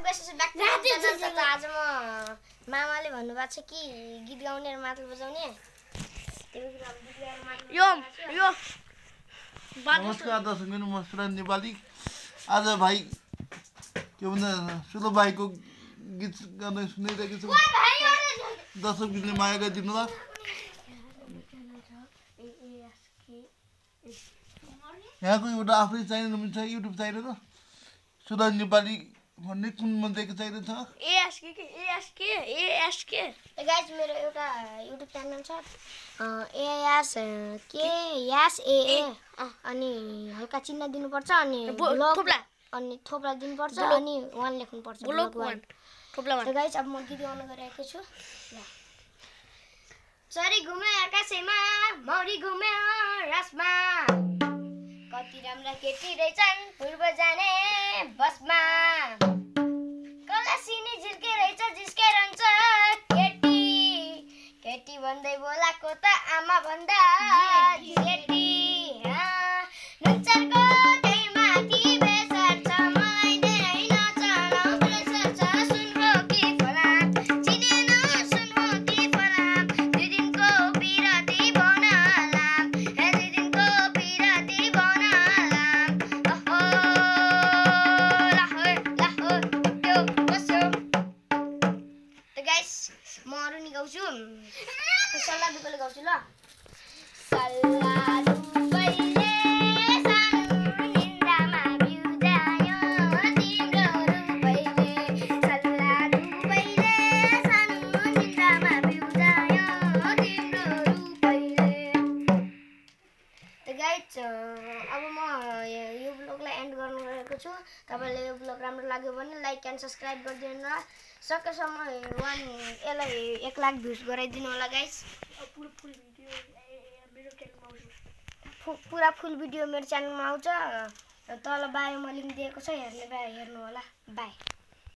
विशेष व्यक्त गर्न त आज म मामाले भन्नुभएको छ कि गीत गाउने र मादल बजाउने यो नमस्कार दर्शक बिन म सुरन नेपाली आज भाइ के भन्छ सुलो भाइको गीत गाउने सुनिरहेको छु दर्शक बिनले माया गरिदिनु होला यहाँको एउटा आफ्नै च्यानल पनि छ युट्युब च्यानल सुरन नेपाली भन्ने कुन मन्त्रीको च्यानल छ एएसके गाइज मेरो एउटा युट्युब च्यानल छ एएसके अनि हल्का चिन्ह दिनुपर्छ अनि अनि थोप्ला दिनुपर्छ अनि वान लेख्नुपर्छ ब्लक वान गाइज अब म गीत गाउन गइरहेको छु ल चरी घुम्यो आकाशैमा मौरी घुम्यो रसमा कति राम्रा केटी रहेछन् पूर्व जाने बसमा कलसिनी झिल्के रहेछ जिस्के रहन्छ केटी केटी भन्दै बोलाको त आमा भन्दा जेटी नुचरको त्यही माथि बेसर छ मलाई धेरै नचलाउ प्रेसर छ सुनको कि फलाम चिनेन सुनको कि फलाम दुई दिनको बिरती बनालाम हे दुई दिनको बिरती बनालाम ओहो लाहो लाहो त्यो बस्यो त गाइस म अरु नि गाउँछु सल्लाह दुबैले गाउँछु ल सल्लाह दुबैले सानो निन्द्रामा बिउजायो तिम्रो रुपैले सल्लाह दुबैले सानो निन्द्रामा बिउजायो तिम्रो रुपैले त गाइस अब म यो ब्लगलाई एन्ड गर्न गएको छु तपाईले यो ब्लग राम्रो लाग्यो भने लाइक एन्ड सब्स्क्राइब गरिदिनु होला सकेसम्म यसलाई 1 लाख भ्युज गराइदिनु होला गाइस पुरा फुल भिडियो मेरो च्यानलमा आउँछ तल बायोमा लिंक दिएको छ हेर्नु होला बाई